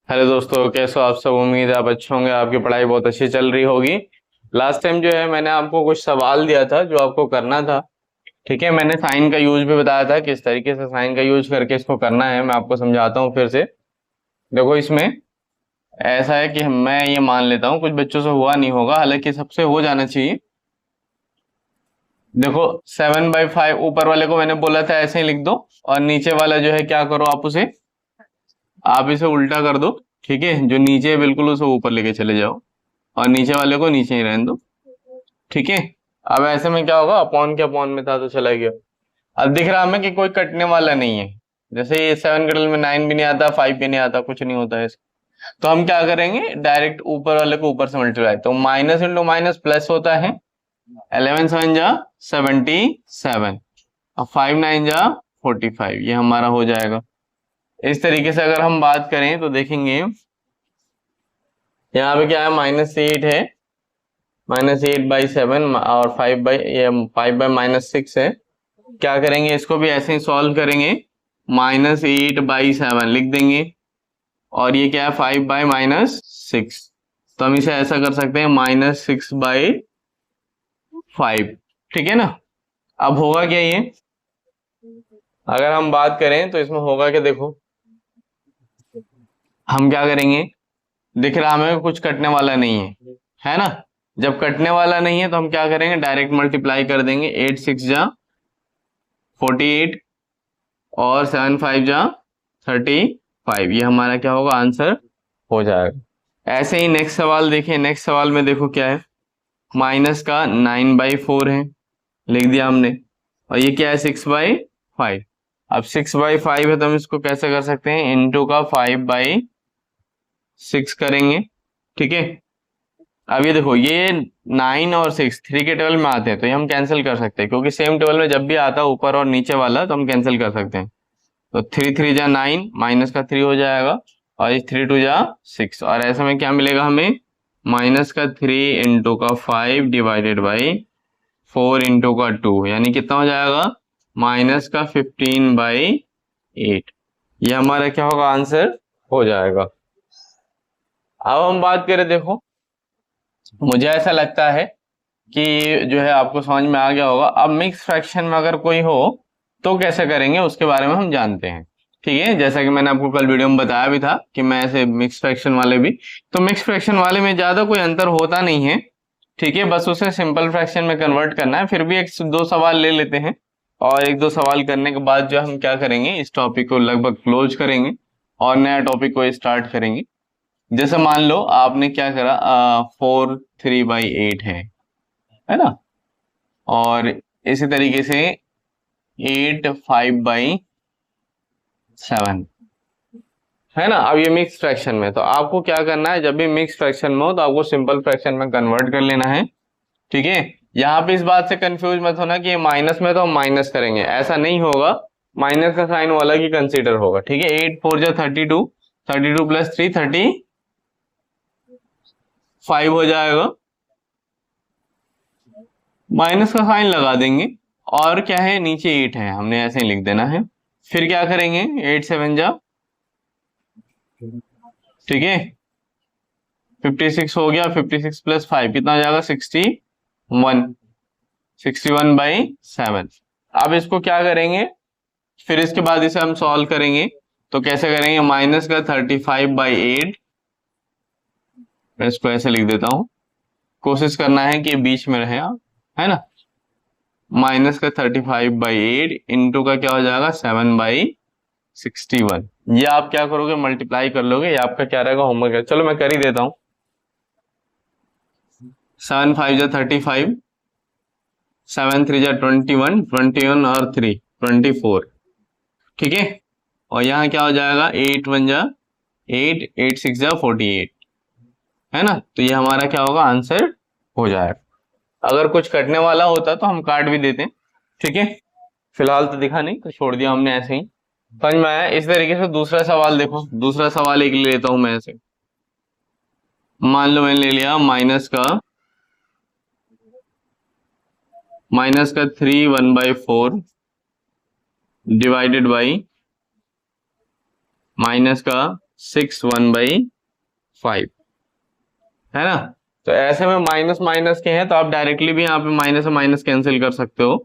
Hello दोस्तों, कैसे हो आप सब। उम्मीद है आप अच्छे होंगे, आपकी पढ़ाई बहुत अच्छी चल रही होगी। लास्ट टाइम जो है मैंने आपको कुछ सवाल दिया था जो आपको करना था। ठीक है, मैंने साइन का यूज भी बताया था, किस तरीके से साइन का यूज करके इसको करना है। मैं आपको समझाता हूँ फिर से। देखो, इसमें ऐसा है कि मैं ये मान लेता हूँ कुछ बच्चों से हुआ नहीं होगा, हालांकि सबसे हो जाना चाहिए। देखो, 7/5 ऊपर वाले को मैंने बोला था ऐसे ही लिख दो, और नीचे वाला जो है क्या करो, आप इसे उल्टा कर दो। ठीक है, जो नीचे है बिल्कुल उसे ऊपर लेके चले जाओ, और नीचे वाले को नीचे ही रहने दो। ठीक है। अब ऐसे में क्या होगा, अपॉन के अपॉन में था तो चला गया। अब दिख रहा हमें कि कोई कटने वाला नहीं है। जैसे ये 7 कटल में 9 भी नहीं आता, 5 भी नहीं आता, कुछ नहीं होता है इसका। तो हम क्या करेंगे, डायरेक्ट ऊपर वाले को ऊपर से मल्टीप्लाई, तो माइनस इंटू माइनस प्लस होता है। 11 7 जा 77, और 5 9 जा 45, ये हमारा हो जाएगा। इस तरीके से अगर हम बात करें तो देखेंगे यहाँ पे क्या है, -8 है। -8/7 और 5/-6 है। क्या करेंगे, इसको भी ऐसे ही सॉल्व करेंगे। -8/7 लिख देंगे, और ये क्या है, 5/-6। तो हम इसे ऐसा कर सकते हैं, -6/5। ठीक है ना। अब होगा क्या ये, अगर हम बात करें तो इसमें होगा क्या, देखो हम क्या करेंगे। दिख रहा हमें कुछ कटने वाला नहीं है ना। जब कटने वाला नहीं है तो हम क्या करेंगे, डायरेक्ट मल्टीप्लाई कर देंगे। 8 6 जा 48, और 7 5 जा 35, ये हमारा क्या होगा, आंसर हो जाएगा। ऐसे ही नेक्स्ट सवाल देखिए। नेक्स्ट सवाल में देखो क्या है, माइनस का 9/4 है, लिख दिया हमने। और ये क्या है, 6/5। अब 6/5 है तो हम इसको कैसे कर सकते हैं, इंटू का 5/6 करेंगे। ठीक है। अब ये देखो, ये 9 और 6 3 के टेबल में आते हैं, तो ये हम कैंसिल कर सकते हैं, क्योंकि सेम टेबल में जब भी आता है ऊपर और नीचे वाला, तो हम कैंसिल कर सकते हैं। तो 3 3 जा 9, माइनस का 3 हो जाएगा, और ये 3 2 जा 6, और ऐसे में क्या मिलेगा हमें, माइनस का 3 इंटू का 5 डिवाइडेड बाई 4 इंटू का 2, यानी कितना हो जाएगा, माइनस का 15/8। ये हमारा क्या होगा, आंसर हो जाएगा। अब हम बात करें, देखो मुझे ऐसा लगता है कि जो है आपको समझ में आ गया होगा। अब मिक्स फ्रैक्शन में अगर कोई हो तो कैसे करेंगे, उसके बारे में हम जानते हैं। ठीक है, जैसा कि मैंने आपको कल वीडियो में बताया भी था कि मैं ऐसे मिक्स फ्रैक्शन वाले भी, तो मिक्स फ्रैक्शन वाले में ज्यादा कोई अंतर होता नहीं है। ठीक है, बस उसे सिंपल फ्रैक्शन में कन्वर्ट करना है। फिर भी एक दो सवाल ले लेते हैं, और एक दो सवाल करने के बाद जो हम क्या करेंगे, इस टॉपिक को लगभग क्लोज करेंगे, और नया टॉपिक को स्टार्ट करेंगे। जैसे मान लो आपने क्या करा, 4 3/8 है ना, और इसी तरीके से 8 5/7 है ना। अब ये मिक्स फ्रैक्शन में, तो आपको क्या करना है, जब भी मिक्स फ्रैक्शन में हो तो आपको सिंपल फ्रैक्शन में कन्वर्ट कर लेना है। ठीक है। यहाँ पे इस बात से कंफ्यूज मत होना कि ये माइनस में तो हम माइनस करेंगे, ऐसा नहीं होगा। माइनस का साइन वो अलग ही कंसीडर होगा। ठीक है, 8 4 जा 32, 32 + 3 35 हो जाएगा। माइनस का साइन लगा देंगे, और क्या है, नीचे 8 है, हमने ऐसे ही लिख देना है। फिर क्या करेंगे, 8 7 जा, ठीक है, 56 हो गया। 56 + 5 कितना हो जाएगा, 61, 61/7। अब इसको क्या करेंगे, फिर इसके बाद इसे हम सॉल्व करेंगे। तो कैसे करेंगे, माइनस का 35/8, मैं इसको ऐसे लिख देता हूं, कोशिश करना है कि बीच में रहे आप, है ना। माइनस का 35/8 इंटू का क्या हो जाएगा, 7/61। ये आप क्या करोगे, मल्टीप्लाई कर लोगे, ये आपका क्या रहेगा, होमवर्क है। चलो मैं कर ही देता हूँ। 7 5 जा 35, 7 3 जा 21, 21 और 3 24। ठीक है, और यहाँ क्या हो जाएगा, 8 1 जा 8, 8 6 जा 48, है ना। तो ये हमारा क्या होगा, आंसर हो जाएगा। अगर कुछ कटने वाला होता तो हम काट भी देते। ठीक है, फिलहाल तो दिखा नहीं तो छोड़ दिया हमने ऐसे ही। समझ में आया। इस तरीके से दूसरा सवाल देखो, दूसरा सवाल एक ले लेता हूं मैं ऐसे। मान लो मैंने ले लिया माइनस का 3 1/4 डिवाइडेड बाई माइनस का 6 1/5, है ना। तो ऐसे में माइनस माइनस के हैं तो आप डायरेक्टली भी यहाँ पे माइनस से माइनस कैंसिल कर सकते हो,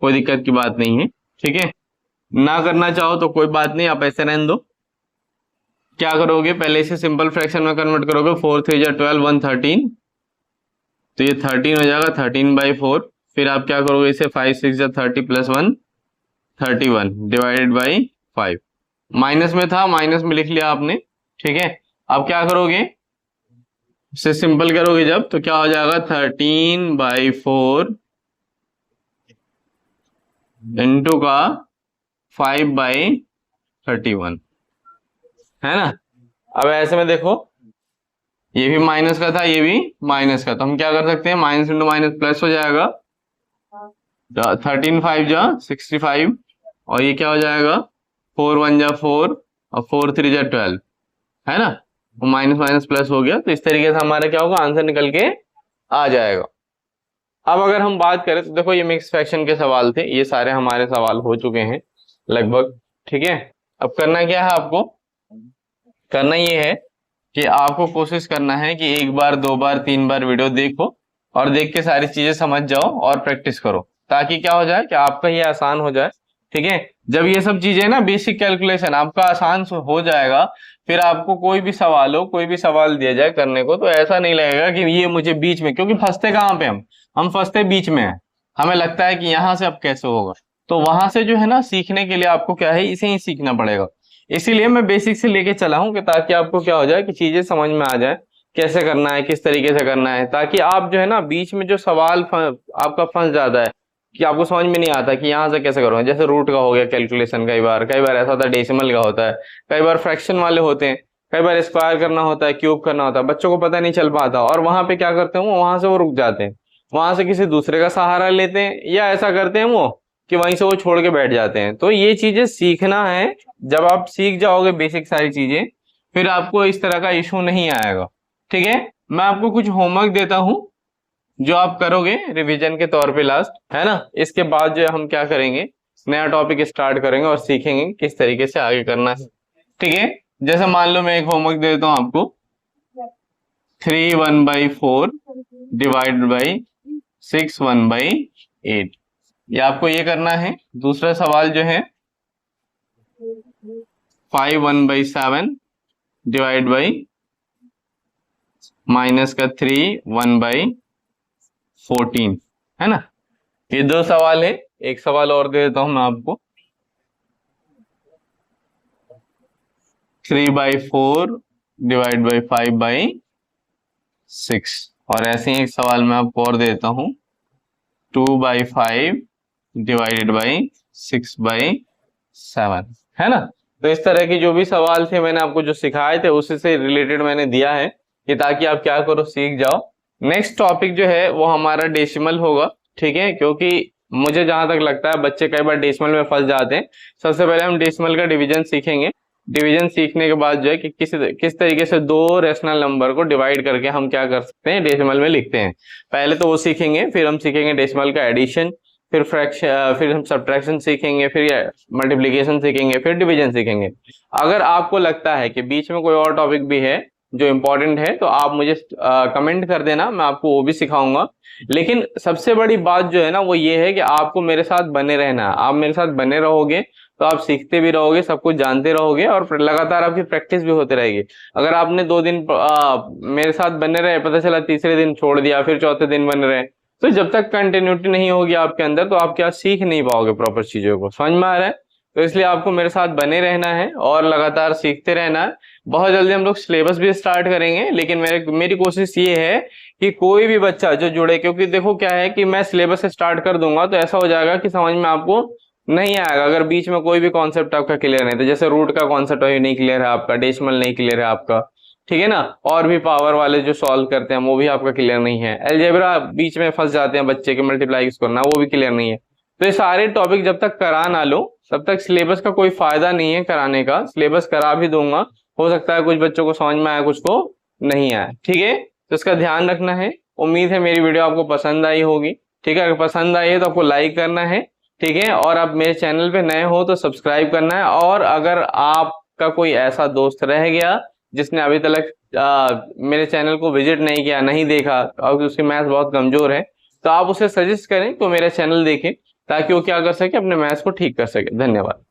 कोई दिक्कत की बात नहीं है, ठीक है। ना करना चाहो तो कोई बात नहीं, आप ऐसे रहने दो। क्या करोगे, पहले इसे सिंपल फ्रैक्शन में कन्वर्ट करोगे, 4 3 जा 12 1 13, तो ये 13 हो जाएगा, 13/4। फिर आप क्या करोगे इसे, 5 6 जा 30 + 1 31 डिवाइडेड बाई 5। माइनस में था, माइनस में लिख लिया आपने, ठीक है। अब क्या करोगे, इसे सिंपल करोगे जब, तो क्या हो जाएगा, 13/4 इंटू का 5/31, है ना। अब ऐसे में देखो, ये भी माइनस का था, ये भी माइनस का, तो हम क्या कर सकते हैं, माइनस इंटू माइनस प्लस हो जाएगा, 13 5 जा 65, और ये क्या हो जाएगा, 4 1 जा 4 और 4 3 जा 12, है ना। माइनस माइनस प्लस हो गया, तो इस तरीके से हमारा क्या होगा, आंसर निकल के आ जाएगा। अब अगर हम बात करें तो देखो, ये मिक्स फ्रैक्शन के सवाल थे, ये सारे हमारे सवाल हो चुके हैं लगभग, ठीक है। अब करना क्या है आपको, करना ये है कि आपको कोशिश करना है कि 1 बार 2 बार 3 बार वीडियो देखो, और देख के सारी चीजें समझ जाओ और प्रैक्टिस करो, ताकि क्या हो जाए कि आपका ये आसान हो जाए, ठीक है। जब ये सब चीजें ना, बेसिक कैलकुलेशन आपका आसान हो जाएगा, फिर आपको कोई भी सवाल हो, कोई भी सवाल दिया जाए करने को, तो ऐसा नहीं लगेगा कि ये मुझे बीच में, क्योंकि फंसते कहाँ पे हम फंसते बीच में हैं, हमें लगता है कि यहाँ से अब कैसे होगा, तो वहां से जो है ना, सीखने के लिए आपको क्या है, इसे ही सीखना पड़ेगा। इसीलिए मैं बेसिक से लेके चला हूं कि ताकि आपको क्या हो जाए कि चीजें समझ में आ जाए, कैसे करना है, किस तरीके से करना है, ताकि आप जो है ना, बीच में जो सवाल आपका फंस जाता है कि आपको समझ में नहीं आता कि यहाँ से कैसे करूँ, जैसे रूट का हो गया कैलकुलेशन, कई बार ऐसा होता है डेसिमल का होता है, कई बार फ्रैक्शन वाले होते हैं, कई बार स्क्वायर करना होता है, क्यूब करना होता है, बच्चों को पता नहीं चल पाता, और वहां पे क्या करते हैं वो, वहां से वो रुक जाते हैं, वहां से किसी दूसरे का सहारा लेते हैं, या ऐसा करते हैं वो कि वहीं से वो छोड़ के बैठ जाते हैं। तो ये चीजें सीखना है, जब आप सीख जाओगे बेसिक सारी चीजें, फिर आपको इस तरह का इशू नहीं आएगा, ठीक है। मैं आपको कुछ होमवर्क देता हूं जो आप करोगे रिवीजन के तौर पे लास्ट, है ना। इसके बाद जो हम क्या करेंगे, नया टॉपिक स्टार्ट करेंगे और सीखेंगे किस तरीके से आगे करना है, ठीक है। जैसे मान लो मैं एक होमवर्क दे देता हूं आपको, 3 1/4 डिवाइडेड बाई 6 1/8, ये आपको ये करना है। दूसरा सवाल जो है, 5 1/7 डिवाइड बाई माइनस का 3 1/14, है ना। ये दो सवाल है, एक सवाल और दे देता हूं मैं आपको, 3/4 डिवाइड बाई 5/6, और ऐसे ही एक सवाल मैं आपको और देता हूं, 2/5 डिवाइडेड बाई 6/7, है ना। तो इस तरह की जो भी सवाल थे मैंने आपको जो सिखाए थे उसी से रिलेटेड मैंने दिया है, कि ताकि आप क्या करो, सीख जाओ। नेक्स्ट टॉपिक जो है वो हमारा डेसिमल होगा, ठीक है, क्योंकि मुझे जहां तक लगता है बच्चे कई बार डेसिमल में फंस जाते हैं। सबसे पहले हम डेसिमल का डिवीजन सीखेंगे, डिवीजन सीखने के बाद जो है कि किस तरीके से दो रेशनल नंबर को डिवाइड करके हम क्या कर सकते हैं, डेसिमल में लिखते हैं। पहले तो वो सीखेंगे, फिर हम सीखेंगे डेसिमल का एडिशन, फिर फ्रैक्शन, फिर हम सब्ट्रैक्शन सीखेंगे, फिर मल्टीप्लिकेशन सीखेंगे, फिर डिवीजन सीखेंगे। अगर आपको लगता है कि बीच में कोई और टॉपिक भी है जो इम्पोर्टेंट है, तो आप मुझे कमेंट कर देना, मैं आपको वो भी सिखाऊंगा। लेकिन सबसे बड़ी बात जो है ना, वो ये है कि आपको मेरे साथ बने रहना है। आप मेरे साथ बने रहोगे तो आप सीखते भी रहोगे, सब कुछ जानते रहोगे, और लगातार आपकी प्रैक्टिस भी होती रहेगी। अगर आपने 2 दिन मेरे साथ बने रहे, पता चला तीसरे दिन छोड़ दिया, फिर चौथे दिन बने रहे, तो जब तक कंटिन्यूटी नहीं होगी आपके अंदर, तो आप क्या सीख नहीं पाओगे प्रॉपर चीजों को, समझ में आ रहा है। तो इसलिए आपको मेरे साथ बने रहना है और लगातार सीखते रहना है। बहुत जल्दी हम लोग सिलेबस भी स्टार्ट करेंगे, लेकिन मेरी कोशिश ये है कि कोई भी बच्चा जो जुड़े, क्योंकि देखो क्या है कि मैं सिलेबस स्टार्ट कर दूंगा तो ऐसा हो जाएगा कि समझ में आपको नहीं आएगा, अगर बीच में कोई भी कॉन्सेप्ट आपका क्लियर नहीं, तो जैसे रूट का कॉन्सेप्ट नहीं क्लियर है आपका, डेसिमल नहीं क्लियर है आपका, ठीक है ना, और भी पावर वाले जो सॉल्व करते हैं वो भी आपका क्लियर नहीं है, अलजेब्रा बीच में फंस जाते हैं बच्चे के, मल्टीप्लाई किस करना वो भी क्लियर नहीं है। तो ये सारे टॉपिक जब तक करा ना लो, तब तक सिलेबस का कोई फायदा नहीं है कराने का। सिलेबस करा भी दूंगा, हो सकता है कुछ बच्चों को समझ में आए, कुछ को नहीं आए, ठीक है। तो इसका ध्यान रखना है। उम्मीद है मेरी वीडियो आपको पसंद आई होगी, ठीक है। अगर पसंद आई है तो आपको लाइक करना है, ठीक है। और आप मेरे चैनल पे नए हो तो सब्सक्राइब करना है। और अगर आप आपका कोई ऐसा दोस्त रह गया जिसने अभी तक मेरे चैनल को विजिट नहीं किया, नहीं देखा, और उसकी मैथ्स बहुत कमजोर है, तो आप उसे सजेस्ट करें तो मेरा चैनल देखें, ताकि वो क्या कर सके, अपने मैथ्स को ठीक कर सके। धन्यवाद।